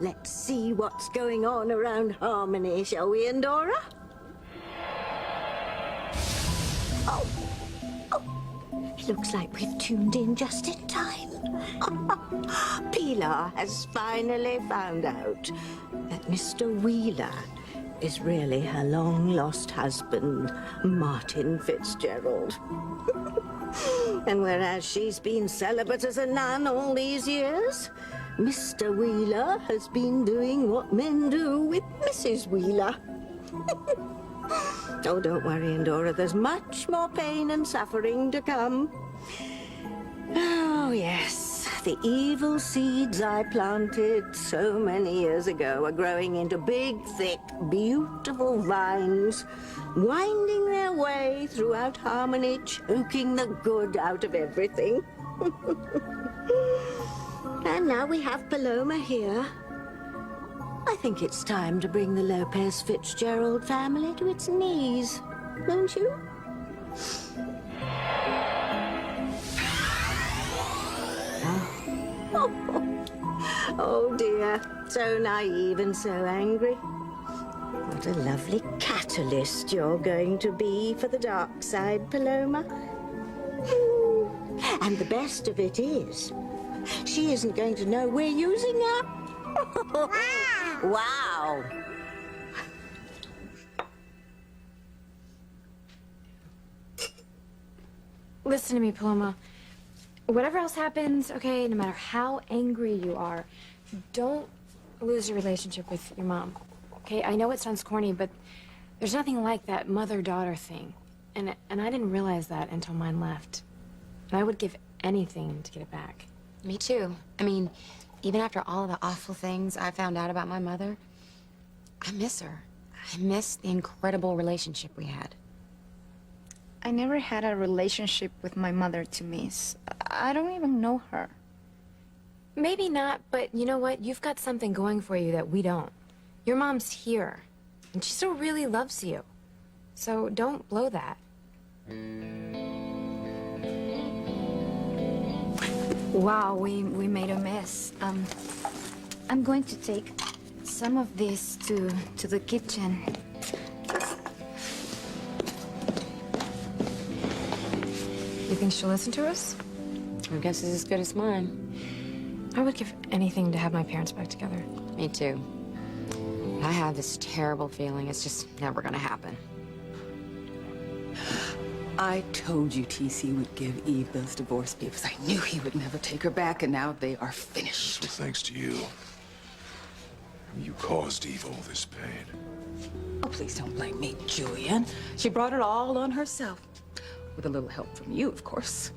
Let's see what's going on around Harmony, shall we, Endora? Oh, it looks like we've tuned in just in time. Pilar has finally found out that Mr. Wheeler is really her long-lost husband, Martin Fitzgerald. And whereas she's been celibate as a nun all these years, Mr. Wheeler has been doing what men do with Mrs. Wheeler. Oh, don't worry, Endora. There's much more pain and suffering to come. Oh, yes. The evil seeds I planted so many years ago are growing into big, thick, beautiful vines, winding their way throughout Harmony, choking the good out of everything. And now we have Paloma here. I think it's time to bring the Lopez Fitzgerald family to its knees, don't you? Oh dear, so naive and so angry. What a lovely catalyst you're going to be for the dark side, Paloma. And the best of it is, she isn't going to know we're using her. Wow. Listen to me, Paloma. Whatever else happens, okay, no matter how angry you are, don't lose your relationship with your mom. Okay, I know it sounds corny, but there's nothing like that mother-daughter thing. And I didn't realize that until mine left. And I would give anything to get it back. Me too. I mean, even after all of the awful things I found out about my mother, I miss her. I miss the incredible relationship we had. I never had a relationship with my mother to miss. I don't even know her. Maybe not, but you know what? You've got something going for you that we don't. Your mom's here, and she still really loves you. So don't blow that. Wow, we made a mess. I'm going to take some of this to the kitchen. You think she'll listen to us? Her guess is as good as mine. I would give anything to have my parents back together. Me too. I have this terrible feeling it's just never gonna happen. I told you TC would give Eve those divorce papers. I knew he would never take her back, and now they are finished. Well, thanks to you. You caused Eve all this pain. Oh, please don't blame me, Julian. She brought it all on herself. With a little help from you, of course.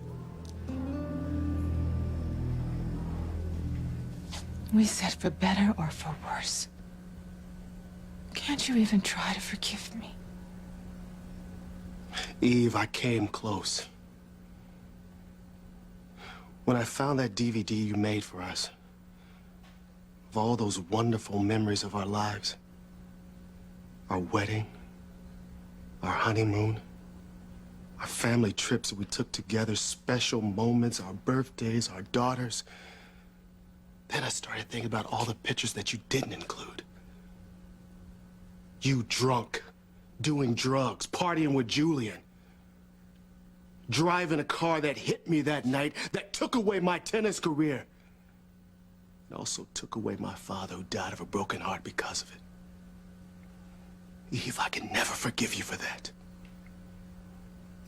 We said for better or for worse. Can't you even try to forgive me? Eve, I came close. When I found that DVD you made for us, of all those wonderful memories of our lives, our wedding, our honeymoon, our family trips that we took together, special moments, our birthdays, our daughters. Then I started thinking about all the pictures that you didn't include. You drunk, doing drugs, partying with Julian, driving a car that hit me that night, that took away my tennis career. It also took away my father, who died of a broken heart because of it. Eve, I can never forgive you for that.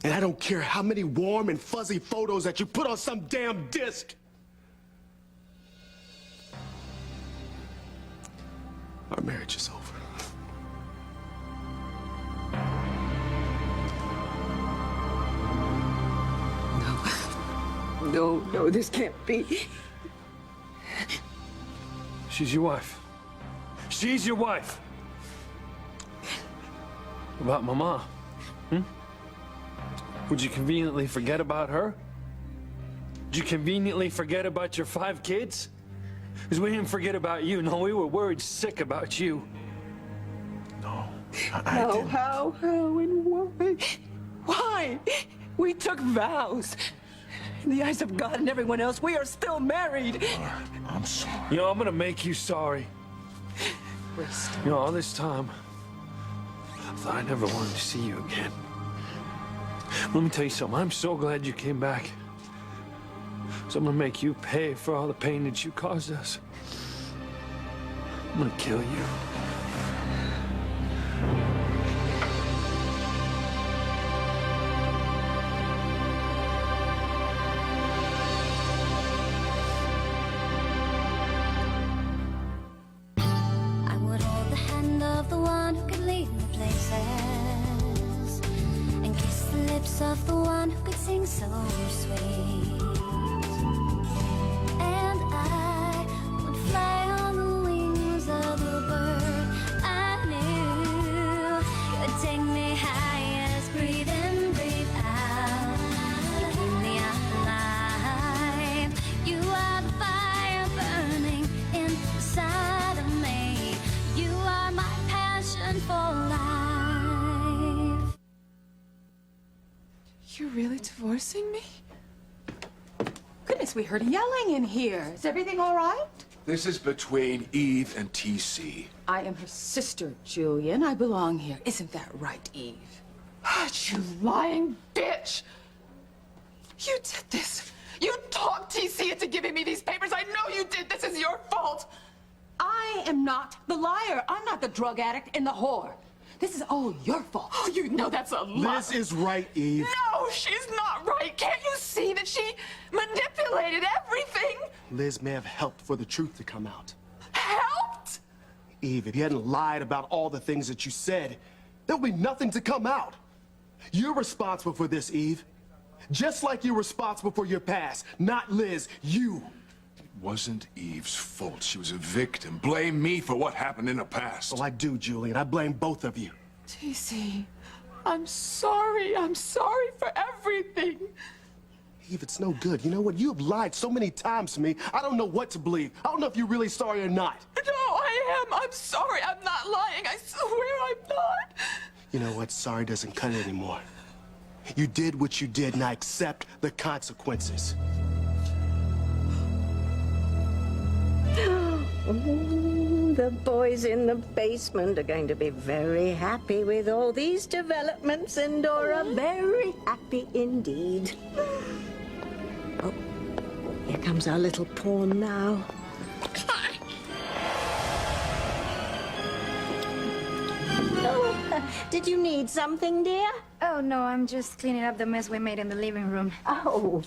And I don't care how many warm and fuzzy photos that you put on some damn disc. Our marriage is over. No, this can't be. She's your wife. She's your wife. About Mama, Would you conveniently forget about her? Did you conveniently forget about your 5 kids? Because we didn't forget about you. No, we were worried sick about you. No, I didn't. How, and why? Why? We took vows. In the eyes of God and everyone else, we are still married. I'm sorry. You know, I'm gonna make you sorry. Rest. You know, all this time, I thought I never wanted to see you again. Let me tell you something. I'm so glad you came back. So I'm gonna make you pay for all the pain that you caused us. I'm gonna kill you. I would hold the hand of the one who could lead me places, and kiss the lips of the one who could sing so sweet. And I would fly on the wings of the bird I knew. You'd take me highest, breathe in, breathe out, keep me alive. You are the fire burning inside of me. You are my passion for life. You're really divorcing me? Goodness, we heard yelling in here. Is everything all right? This is between Eve and TC. I am her sister, Julian. I belong here. Isn't that right, Eve? You lying bitch! You did this. You talked TC into giving me these papers. I know you did. This is your fault. I am not the liar. I'm not the drug addict and the whore. This is all your fault. Oh, you know that's a lie. Liz is right, Eve. No, she's not right. Can't you see that she manipulated everything? Liz may have helped for the truth to come out. Helped? Eve, if you hadn't lied about all the things that you said, there would be nothing to come out. You're responsible for this, Eve. Just like you're responsible for your past. Not Liz, you. It wasn't Eve's fault. She was a victim. Blame me for what happened in the past. Well, I do, Julian. I blame both of you. TC, I'm sorry. I'm sorry for everything. Eve, it's no good. You know what? You have lied so many times to me, I don't know what to believe. I don't know if you're really sorry or not. No, I am. I'm sorry. I'm not lying. I swear I'm not. You know what? Sorry doesn't cut it anymore. You did what you did, and I accept the consequences. Ooh, the boys in the basement are going to be very happy with all these developments, Endora. Very happy indeed. Oh, here comes our little pawn now. Oh, did you need something, dear? Oh, no, I'm just cleaning up the mess we made in the living room. Oh,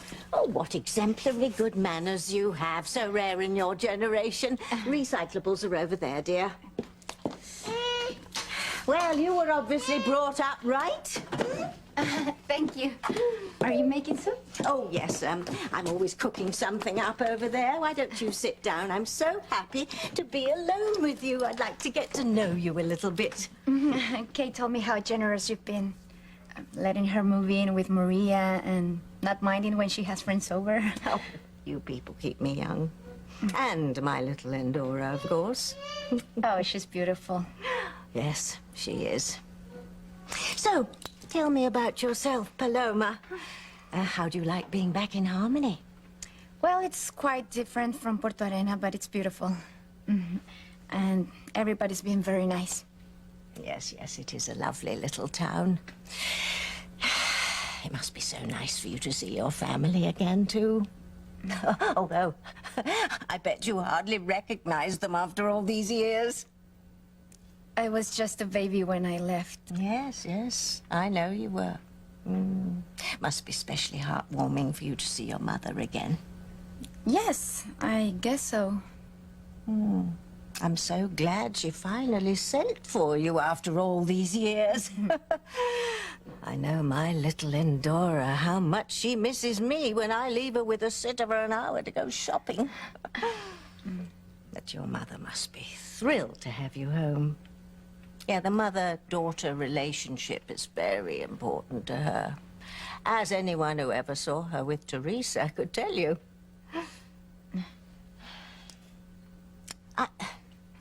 what exemplary good manners you have. So rare in your generation. Recyclables are over there, dear. Well, you were obviously brought up right. Thank you. Are you making soup? Oh, yes, I'm always cooking something up over there. Why don't you sit down? I'm so happy to be alone with you. I'd like to get to know you a little bit. Kate told me how generous you've been. Letting her move in with Maria and not minding when she has friends over. Oh, you people keep me young. And my little Endora, of course. Oh, she's beautiful. Yes, she is. So, tell me about yourself, Paloma. How do you like being back in Harmony? Well, it's quite different from Puerto Arena, but it's beautiful. And everybody's been very nice. Yes, yes, it is a lovely little town. It must be so nice for you to see your family again, too. Although, I bet you hardly recognize them after all these years. I was just a baby when I left. Yes, yes, I know you were. Must be especially heartwarming for you to see your mother again. Yes, I guess so. I'm so glad she finally sent for you after all these years. I know my little Endora, how much she misses me when I leave her with a sitter for an hour to go shopping. But your mother must be thrilled to have you home. Yeah, the mother-daughter relationship is very important to her. As anyone who ever saw her with Teresa could tell you.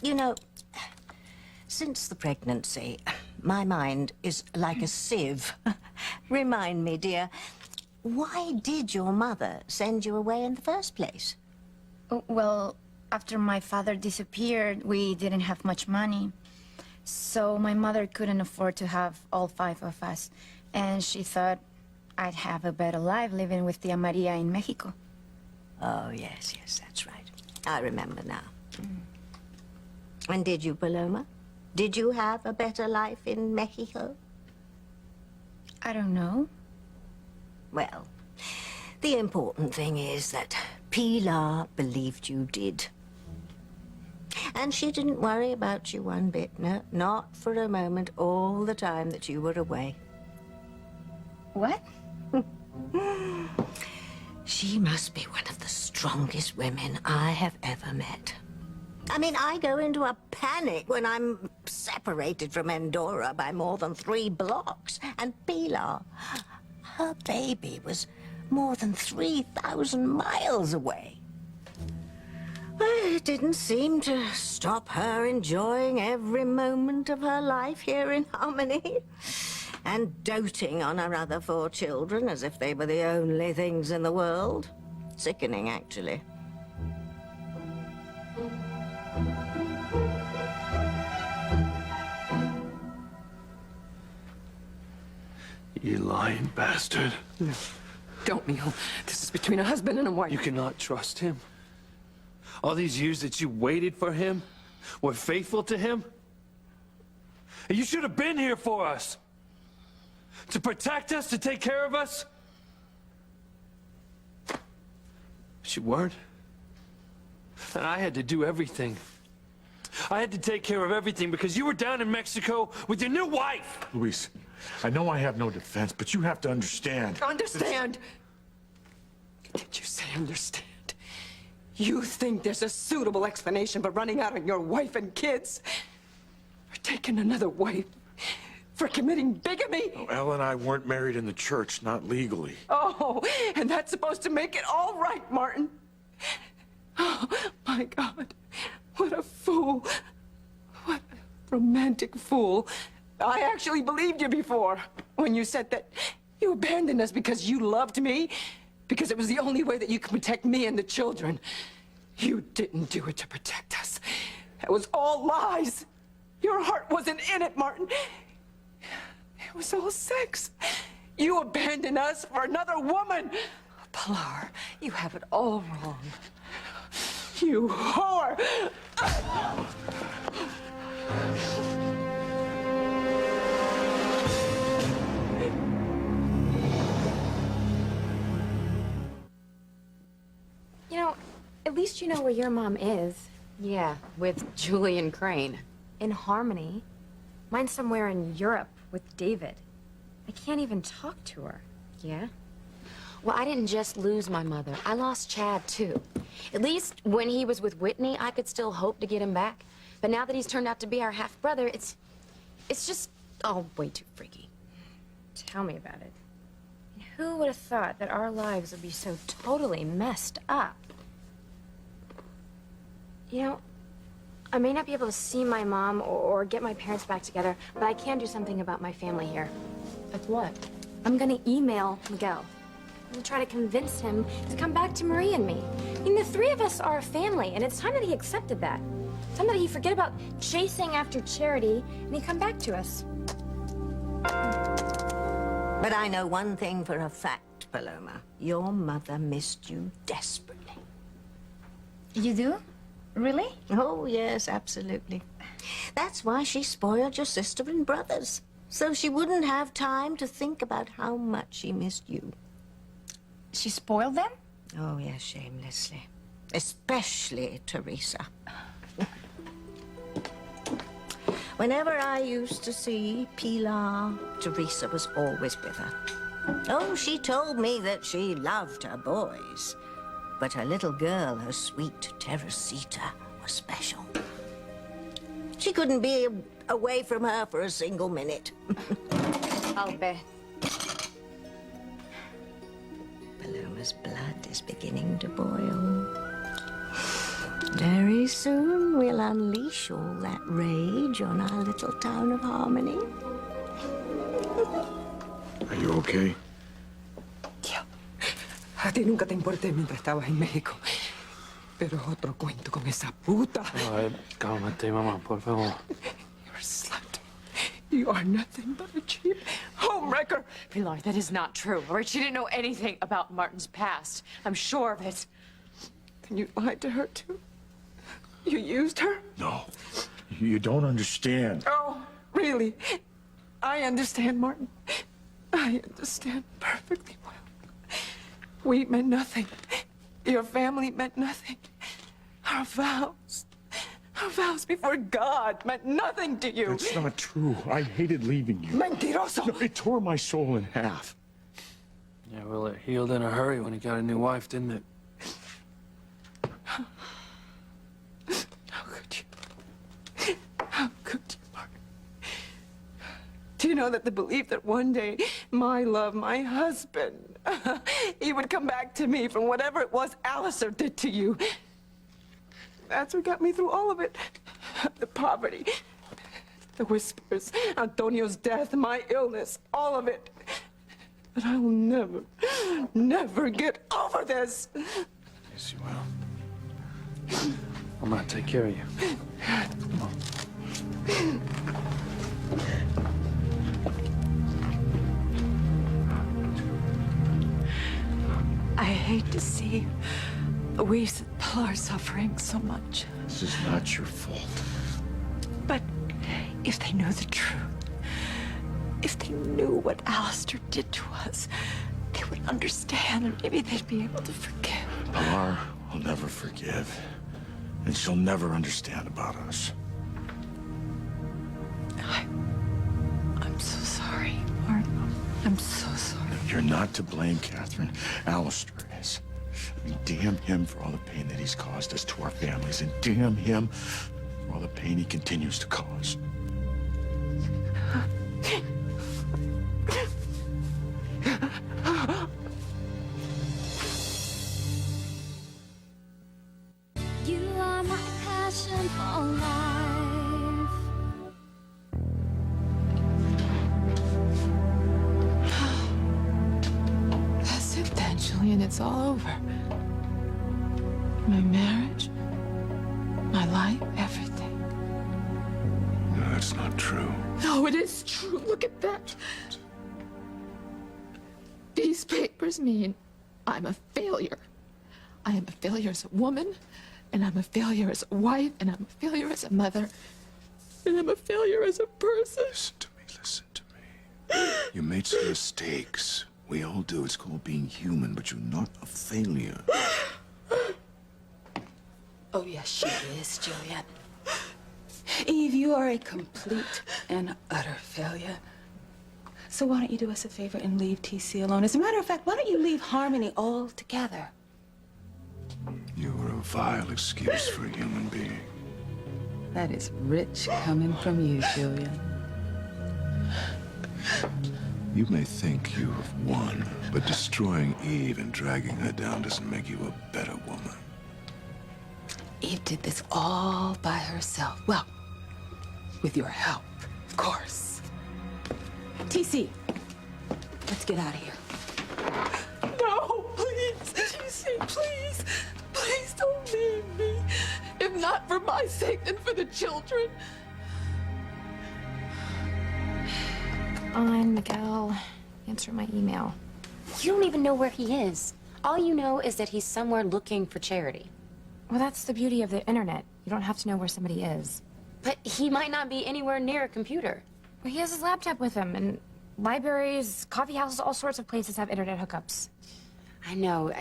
You know, since the pregnancy, my mind is like a sieve. Remind me, dear, why did your mother send you away in the first place? Well, After my father disappeared, we didn't have much money. So my mother couldn't afford to have all 5 of us. And she thought I'd have a better life living with Tia Maria in Mexico. Oh, yes, that's right. I remember now. And did you, Paloma? Did you have a better life in Mexico? I don't know. Well, the important thing is that Pilar believed you did. And she didn't worry about you one bit, no, not for a moment, all the time that you were away. What? She must be one of the strongest women I have ever met. I mean, I go into a panic when I'm separated from Andorra by more than 3 blocks. And Pilar, her baby was more than 3,000 miles away. Well, it didn't seem to stop her enjoying every moment of her life here in Harmony. And doting on her other 4 children as if they were the only things in the world. Sickening, actually. You lying bastard. Don't, Neil. This is between a husband and a wife. You cannot trust him. All these years that you waited for him, were faithful to him. And you should have been here for us. To protect us, to take care of us. But you weren't. And I had to do everything. I had to take care of everything because you were down in Mexico with your new wife. Luis, I know I have no defense, but you have to understand. Understand? Did you say understand? You think there's a suitable explanation for running out on your wife and kids? For taking another wife? For committing bigamy? Oh, Elle and I weren't married in the church, not legally. Oh, and that's supposed to make it all right, Martin. Oh, my God. What a fool. What a romantic fool. I actually believed you before when you said that you abandoned us because you loved me, because it was the only way that you could protect me and the children. You didn't do it to protect us. That was all lies. Your heart wasn't in it, Martin. It was all sex. You abandoned us for another woman. Pilar, you have it all wrong. You whore! You know, at least you know where your mom is. Yeah, with Julian Crane. In Harmony. Mine's somewhere in Europe with David. I can't even talk to her. Yeah? Well, I didn't just lose my mother. I lost Chad, too. At least when he was with Whitney, I could still hope to get him back. But now that he's turned out to be our half-brother, it's just, oh, way too freaky. Tell me about it. Who would have thought that our lives would be so totally messed up? You know, I may not be able to see my mom or get my parents back together, but I can do something about my family here. Like what? I'm gonna email Miguel and try to convince him to come back to Marie and me. I mean, the 3 of us are a family, and it's time that he accepted that. Time that he forget about chasing after Charity, and he come back to us. But I know one thing for a fact, Paloma. Your mother missed you desperately. You do? Really? Oh, yes, absolutely. That's why she spoiled your sister and brothers. So she wouldn't have time to think about how much she missed you. She spoiled them? Oh, yes, shamelessly. Especially Teresa. Whenever I used to see Pilar, Teresa was always with her. Oh, she told me that she loved her boys. But her little girl, her sweet Teresita, was special. She couldn't be away from her for a single minute. I'll bet. Paloma's blood is beginning to boil. Very soon we'll unleash all that rage on our little town of Harmony. Are you okay? A ti nunca te importé mientras estabas en México. Pero otro cuento con esa puta. Ay, cálmate, mamá, por favor. You're a slut. You are nothing but a cheap homewrecker. Pilar, that is not true. All right, she didn't know anything about Martin's past. I'm sure of it. Then you lied to her, too? You used her? No, you don't understand. Oh, really? I understand, Martin. I understand perfectly well. We meant nothing. Your family meant nothing. Our vows before God meant nothing to you. That's not true. I hated leaving you. Mentiroso! No, it tore my soul in half. Yeah, well, it healed in a hurry when he got a new wife, didn't it? How could you? How could you, Martin? Do you know that the belief that one day my love, my husband, he would come back to me from whatever it was Alistair did to you, that's what got me through all of it. The poverty, the whispers, Antonio's death, my illness, all of it. But I will never, never get over this. Yes, you will. I'm gonna take care of you. Come on. I hate to see Louise and Pilar suffering so much. This is not your fault. But if they knew the truth, if they knew what Alistair did to us, they would understand and maybe they'd be able to forgive. Pilar will never forgive, and she'll never understand about us. I'm so sorry, Martin. I'm so sorry. You're not to blame, Catherine. Alistair is. I mean, damn him for all the pain that he's caused us to our families, and damn him for all the pain he continues to cause. You are my passion for life. That's it then, Julian. It's all over. My marriage, my life, everything. No, that's not true. No, it is true. Look at that. These papers mean I'm a failure. I am a failure as a woman, and I'm a failure as a wife, and I'm a failure as a mother, and I'm a failure as a person. Listen to me, listen to me. You made some mistakes. We all do. It's called being human, but you're not a failure. Oh, yes, she is, Juliet. Eve, you are a complete and utter failure. So why don't you do us a favor and leave TC alone? As a matter of fact, why don't you leave Harmony altogether? You were a vile excuse for a human being. That is rich coming from you, Julian. You may think you have won, but destroying Eve and dragging her down doesn't make you a better woman. Eve did this all by herself. Well, with your help, of course. TC, let's get out of here. No, please, TC, please. Please don't leave me. If not for my sake, then for the children. On, Miguel. Answer my email. You don't even know where he is. All you know is that he's somewhere looking for Charity. Well, that's the beauty of the internet. You don't have to know where somebody is. But he might not be anywhere near a computer. Well, he has his laptop with him, and libraries, coffee houses, all sorts of places have internet hookups. I know.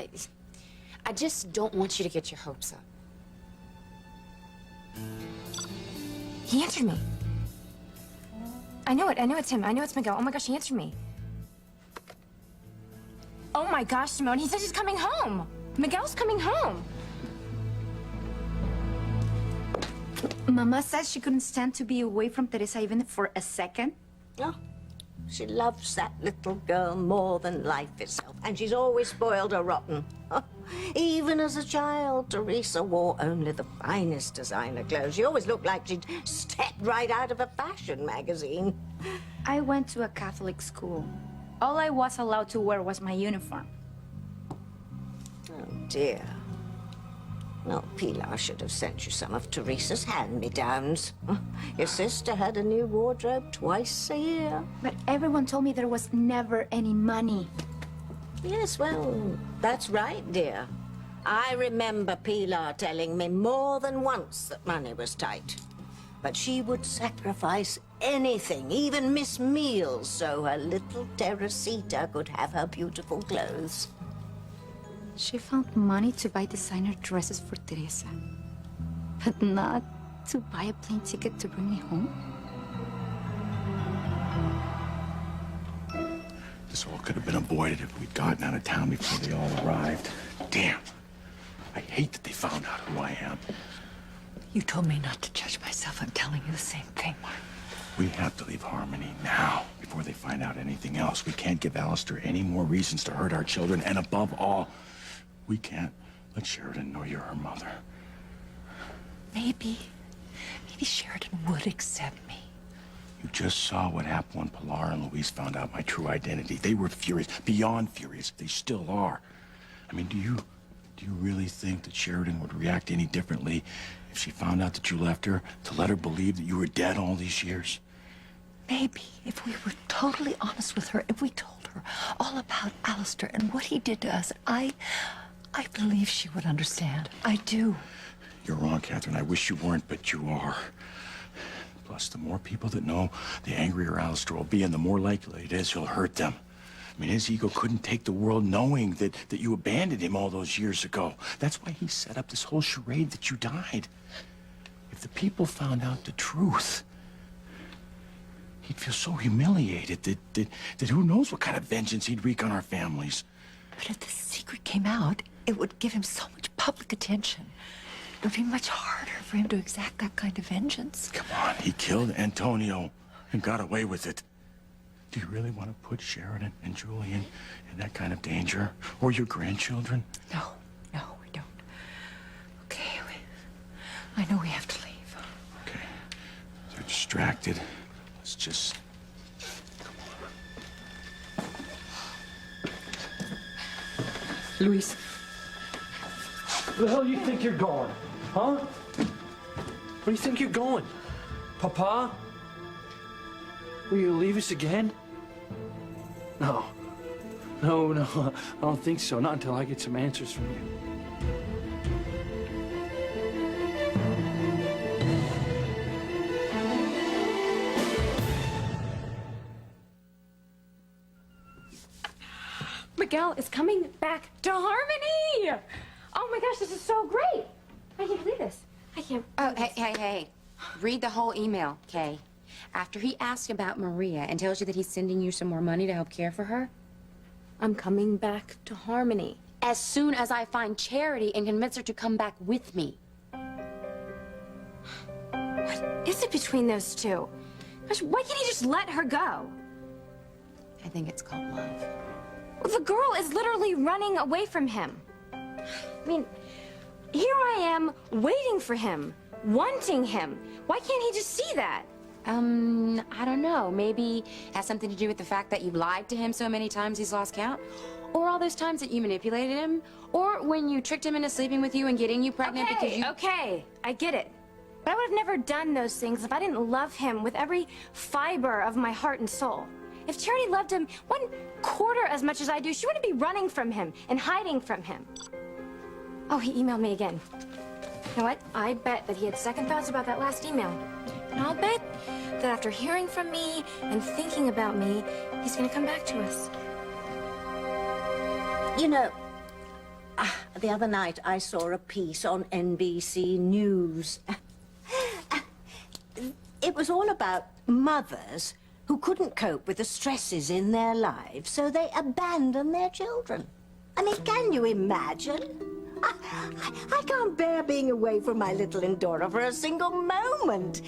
I just don't want you to get your hopes up. He answered me. I know it's him. I know it's Miguel. Oh my gosh, he answered me. Oh my gosh, Simone, he says he's coming home. Miguel's coming home. Mama says she couldn't stand to be away from Teresa even for a second. Oh, she loves that little girl more than life itself, and she's always spoiled her rotten. Even as a child, Teresa wore only the finest designer clothes. She always looked like she'd stepped right out of a fashion magazine. I went to a Catholic school. All I was allowed to wear was my uniform. Oh, dear. Oh, Pilar should have sent you some of Teresa's hand-me-downs. Your sister had a new wardrobe twice a year. But everyone told me there was never any money. Yes, well, that's right, dear. I remember Pilar telling me more than once that money was tight. But she would sacrifice anything, even miss meals, so her little Teresita could have her beautiful clothes. She found money to buy designer dresses for Teresa, but not to buy a plane ticket to bring me home. This all could have been avoided if we'd gotten out of town before they all arrived. Damn. I hate that they found out who I am. You told me not to judge myself. I'm telling you the same thing, Martin. We have to leave Harmony now, before they find out anything else. We can't give Alistair any more reasons to hurt our children, and above all, we can't let Sheridan know you're her mother. Maybe Sheridan would accept me. You just saw what happened when Pilar and Luis found out my true identity. They were furious, beyond furious. They still are. I mean, do you really think that Sheridan would react any differently if she found out that you left her, to let her believe that you were dead all these years? Maybe if we were totally honest with her, if we told her all about Alistair and what he did to us, I believe she would understand. I do. You're wrong, Catherine. I wish you weren't, but you are. Plus, the more people that know, the angrier Alistair will be, and the more likely it is he'll hurt them. I mean, his ego couldn't take the world knowing that you abandoned him all those years ago. That's why he set up this whole charade that you died. If the people found out the truth, he'd feel so humiliated that who knows what kind of vengeance he'd wreak on our families. But if the secret came out, it would give him so much public attention. It would be much harder for him to exact that kind of vengeance. Come on, he killed Antonio and got away with it. Do you really want to put Sheridan and Julian in that kind of danger? Or your grandchildren? No, we don't. Okay, I know we have to leave. Okay, they're distracted. Let's just... Luis. Where the hell do you think you're going? Huh? Where do you think you're going? Papa? Will you leave us again? No. No, I don't think so. Not until I get some answers from you. Miguel is coming back to Harmony! Oh my gosh, this is so great! I can't believe this. I can't. Oh, hey. Read the whole email, Kay. After he asks about Maria and tells you that he's sending you some more money to help care for her, I'm coming back to Harmony. as soon as I find Charity and convince her to come back with me. What is it between those two? Gosh, why can't he just let her go? I think it's called love. Well, the girl is literally running away from him. I mean, here I am waiting for him, wanting him. Why can't he just see that? I don't know. Maybe it has something to do with the fact that you lied to him so many times he's lost count. Or all those times that you manipulated him. Or when you tricked him into sleeping with you and getting you pregnant because you... Okay, I get it. But I would have never done those things if I didn't love him with every fiber of my heart and soul. If Charity loved him 1/4 as much as I do, she wouldn't be running from him and hiding from him. Oh, he emailed me again. You know what? I bet that he had second thoughts about that last email. And I'll bet that after hearing from me and thinking about me, he's gonna come back to us. You know, the other night I saw a piece on NBC News. It was all about mothers who couldn't cope with the stresses in their lives, so they abandoned their children. I mean, can you imagine? I can't bear being away from my little Endora for a single moment.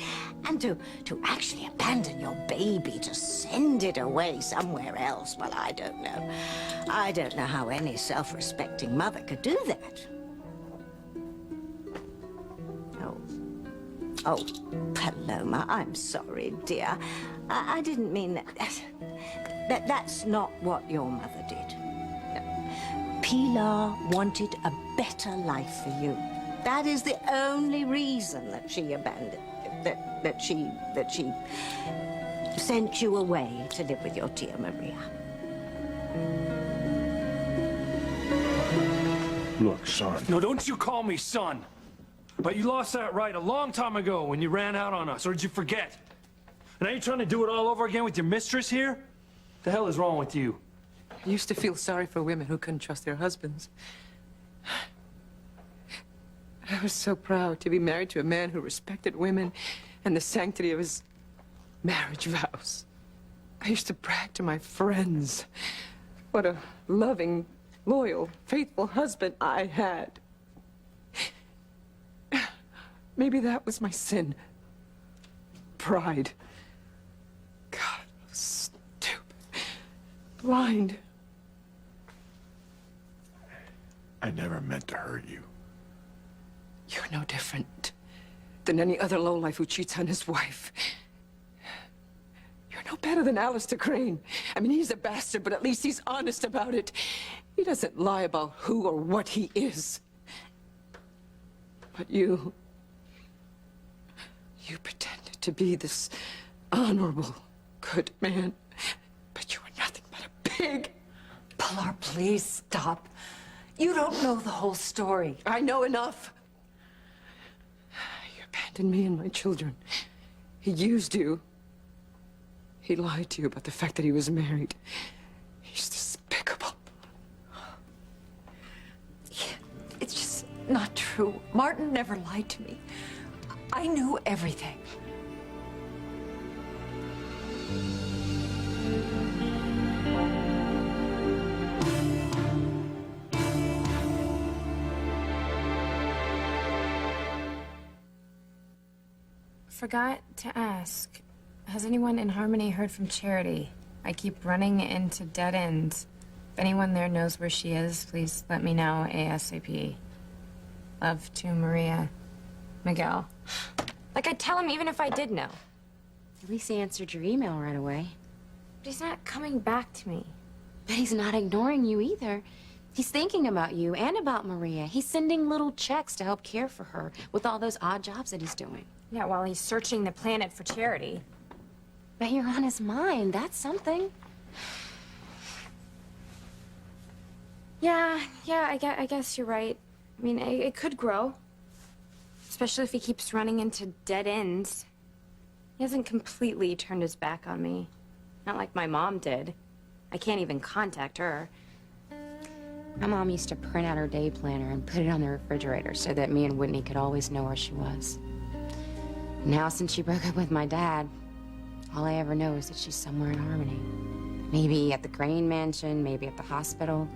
And to actually abandon your baby, to send it away somewhere else, well, I don't know. I don't know how any self-respecting mother could do that. Oh, Paloma, I'm sorry, dear. I didn't mean that. That's not what your mother did. No. Pilar wanted a better life for you. That is the only reason that she abandoned, that she sent you away to live with your Tia Maria. Look, son. No, don't you call me son. But you lost that right a long time ago when you ran out on us, or did you forget? And now you're trying to do it all over again with your mistress here? The hell is wrong with you? I used to feel sorry for women who couldn't trust their husbands. I was so proud to be married to a man who respected women and the sanctity of his marriage vows. I used to brag to my friends what a loving, loyal, faithful husband I had. Maybe that was my sin. Pride. God, I was stupid. Blind. I never meant to hurt you. You're no different than any other lowlife who cheats on his wife. You're no better than Alistair Crane. I mean, he's a bastard, but at least he's honest about it. He doesn't lie about who or what he is. But you pretended to be this honorable, good man, but you were nothing but a pig. Pilar, please stop. You don't know the whole story. I know enough. You abandoned me and my children. He used you. He lied to you about the fact that he was married. He's despicable. Yeah, it's just not true. Martin never lied to me. I knew everything. Forgot to ask. Has anyone in Harmony heard from Charity? I keep running into dead ends. If anyone there knows where she is, please let me know ASAP. Love to Maria. Miguel. Like I'd tell him even if I did know. At least he answered your email right away. But he's not coming back to me. But he's not ignoring you either. He's thinking about you and about Maria. He's sending little checks to help care for her with all those odd jobs that he's doing. Yeah, while he's searching the planet for Charity. But you're on his mind. That's something. Yeah, I guess you're right. I mean, it could grow. Especially if he keeps running into dead ends. He hasn't completely turned his back on me. Not like my mom did. I can't even contact her. My mom used to print out her day planner and put it on the refrigerator so that me and Whitney could always know where she was. Now, since she broke up with my dad, all I ever know is that she's somewhere in Harmony. Maybe at the Crane Mansion, maybe at the hospital.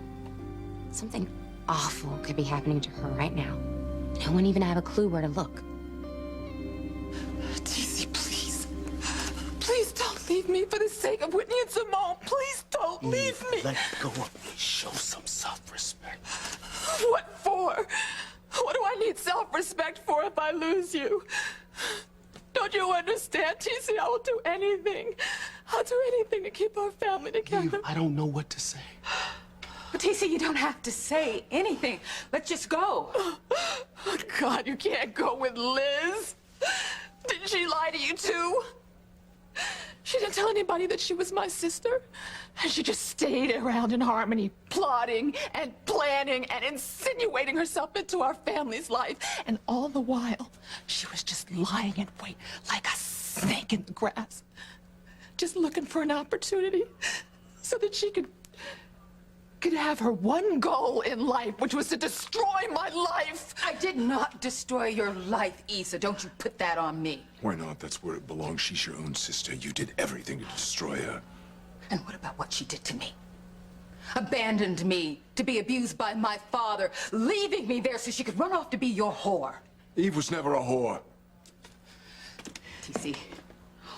Something awful could be happening to her right now. I wouldn't even have a clue where to look. TC, please. Please don't leave me for the sake of Whitney and Simone. Please don't leave me. Let go of me. Show some self-respect. What for? What do I need self-respect for if I lose you? Don't you understand, TC? I will do anything. I'll do anything to keep our family together. Eve, I don't know what to say. But TC, you don't have to say anything. Let's just go. Oh, God, you can't go with Liz. Didn't she lie to you, too? She didn't tell anybody that she was my sister. And she just stayed around in Harmony, plotting and planning and insinuating herself into our family's life. And all the while, she was just lying in wait like a snake in the grass. Just looking for an opportunity so that she could have her one goal in life, which was to destroy my life. I did not destroy your life, Issa. Don't you put that on me. Why not? That's where it belongs. She's your own sister. You did everything to destroy her. And what about what she did to me? Abandoned me to be abused by my father, leaving me there so she could run off to be your whore. Eve was never a whore. TC,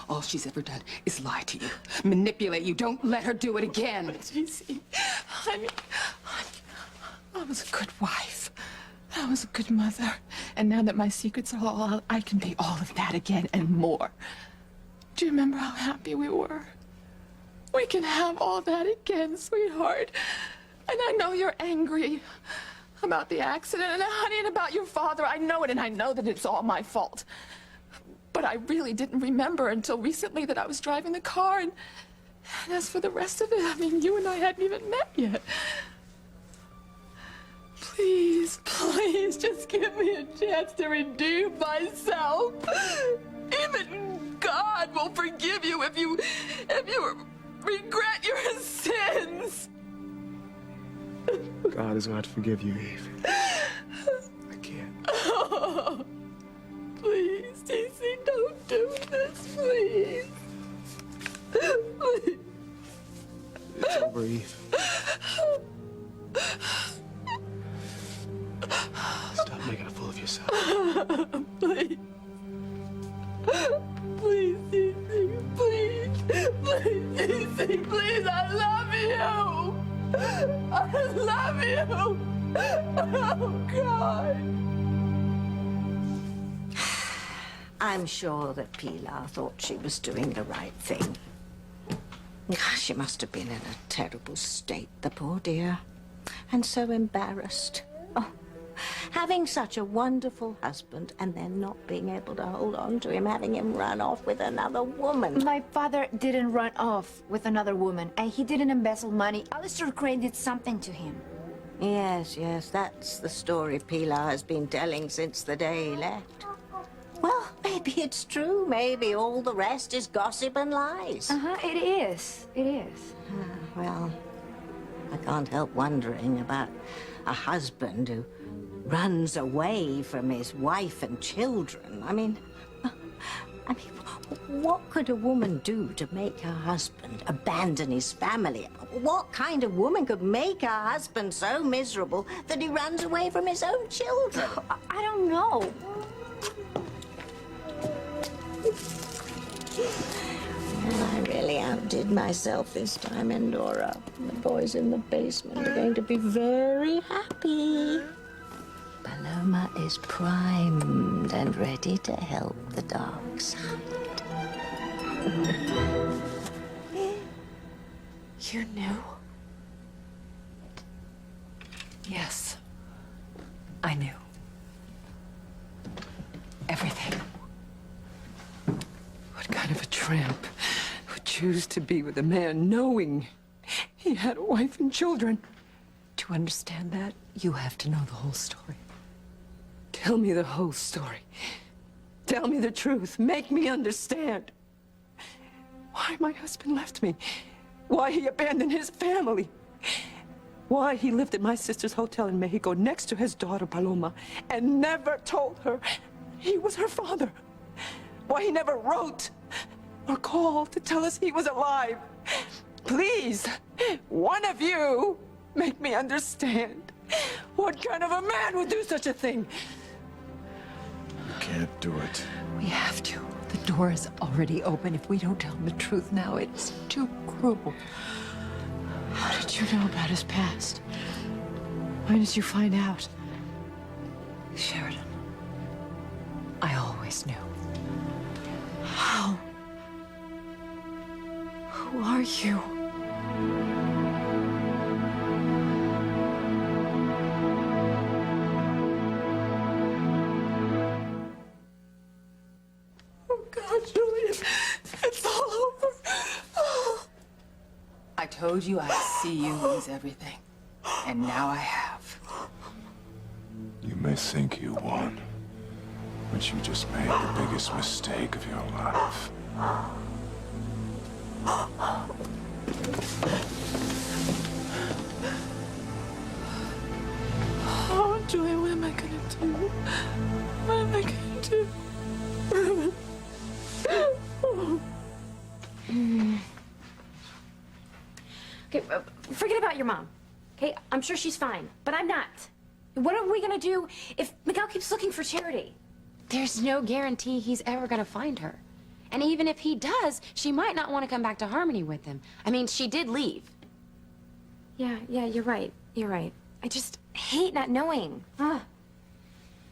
all she's ever done is lie to you, manipulate you. Don't let her do it again. TC, honey, I was a good wife. I was a good mother. And now that my secrets are all out, I can be all of that again and more. Do you remember how happy we were? We can have all that again, sweetheart. And I know you're angry. about the accident, and honey, and about your father. I know it, and I know that it's all my fault. But I really didn't remember until recently that I was driving the car, and as for the rest of it, I mean, you and I hadn't even met yet. Please, please, just give me a chance to redeem myself. Even God will forgive you if you regret your sins. God does not forgive you, Eve. I can't. Oh, please, TC, don't do this, please. Please. It's over, Eve. Stop making a fool of yourself. Please. Please, TC, please. Please, TC, please, I love you. I love you. Oh, God. I'm sure that Pilar thought she was doing the right thing. She must have been in a terrible state, the poor dear. And so embarrassed. Oh, having such a wonderful husband and then not being able to hold on to him, having him run off with another woman. My father didn't run off with another woman, and he didn't embezzle money. Alistair Crane did something to him. Yes, yes, that's the story Pilar has been telling since the day he left. Well, maybe it's true. Maybe all the rest is gossip and lies. It is. It is. Well, I can't help wondering about a husband who runs away from his wife and children. I mean, what could a woman do to make her husband abandon his family? What kind of woman could make her husband so miserable that he runs away from his own children? I don't know. Well, I really outdid myself this time, Endora. The boys in the basement are going to be very happy. Paloma is primed and ready to help the dark side. You knew? Yes. I knew. Everything. What kind of a tramp would choose to be with a man knowing he had a wife and children? To understand that, you have to know the whole story. Tell me the whole story. Tell me the truth. Make me understand. Why my husband left me. Why he abandoned his family. Why he lived at my sister's hotel in Mexico next to his daughter Paloma and never told her he was her father. Why he never wrote or called to tell us he was alive. Please, one of you, make me understand. What kind of a man would do such a thing? You can't do it. We have to. The door is already open. If we don't tell him the truth now, it's too cruel. How did you know about his past? When did you find out? Sheridan, I always knew. How? Who are you? Oh, God, Julian, it's all over. Oh. I told you I'd see you lose everything, and now I have. You may think you won, but you just made the biggest mistake of your life. Oh, Julian, what am I gonna do? What am I gonna do? Okay, forget about your mom. Okay, I'm sure she's fine, but I'm not. What are we gonna do if Miguel keeps looking for Charity? There's no guarantee he's ever gonna find her. And even if he does, she might not want to come back to Harmony with him. I mean, she did leave. Yeah, you're right. You're right. I just hate not knowing. I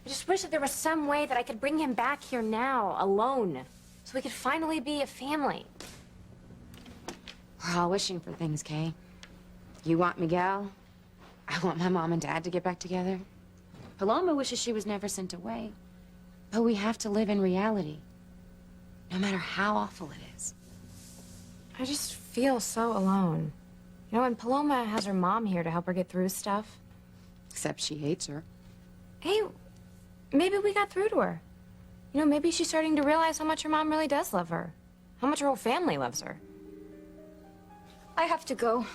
just wish that there was some way that I could bring him back here now, alone, so we could finally be a family. We're all wishing for things, Kay. You want Miguel? I want my mom and dad to get back together. Paloma wishes she was never sent away. But we have to live in reality, no matter how awful it is. I just feel so alone. You know, and Paloma has her mom here to help her get through stuff. Except she hates her. Hey, maybe we got through to her. You know, maybe she's starting to realize how much her mom really does love her. How much her whole family loves her. I have to go.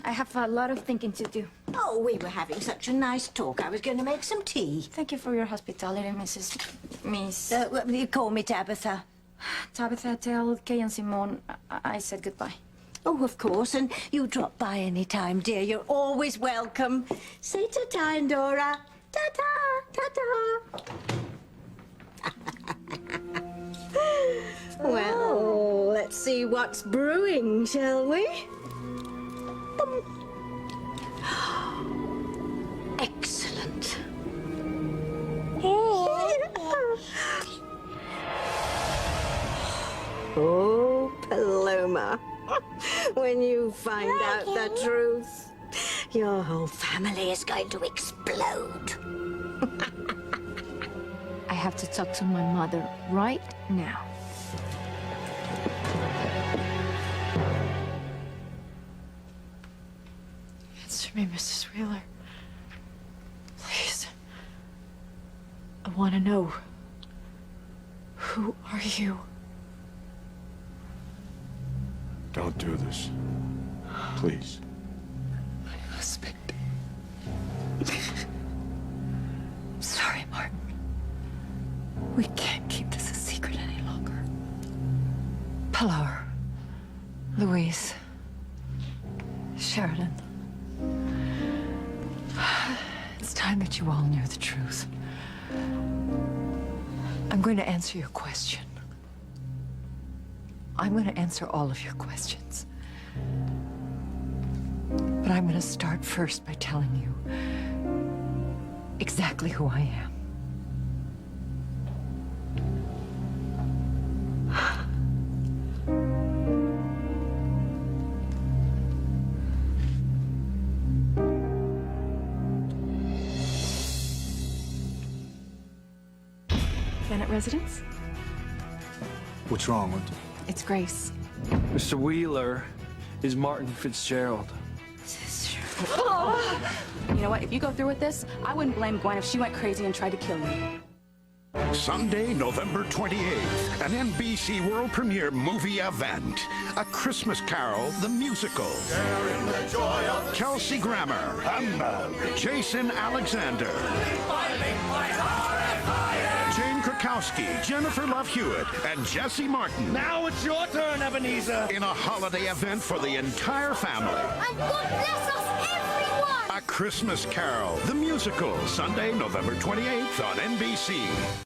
I have a lot of thinking to do. Oh, we were having such a nice talk. I was going to make some tea. Thank you for your hospitality, Miss... You call me Tabitha. Tabitha, tell Kay and Simone I said goodbye. Oh, of course, and you drop by any time, dear. You're always welcome. Say ta-ta, Dora. Ta-ta, ta-ta. Well, let's see what's brewing, shall we? Excellent. Oh, Paloma. When you find out the truth, your whole family is going to explode. I have to talk to my mother right now. Answer me, Mrs. Wheeler. Please. I want to know. Who are you? Don't do this. Please. My husband. Sorry, Martin. We can't keep this a secret any longer. Pilar, Louise, Sheridan. It's time that you all knew the truth. I'm going to answer your question. I'm going to answer all of your questions. But I'm going to start first by telling you exactly who I am. Bennett residence? What's wrong with you? It's Grace. Mr. Wheeler is Martin Fitzgerald. You know what? If you go through with this, I wouldn't blame Gwen if she went crazy and tried to kill you. Sunday, November 28th, an NBC world premiere movie event. A Christmas Carol, the musical. Kelsey Grammer. Jason Alexander. Jane Krakowski, Jennifer Love Hewitt, and Jesse Martin. Now it's your turn, Ebenezer. In a holiday event for the entire family. And God bless us, everyone! A Christmas Carol, the musical. Sunday, November 28th on NBC.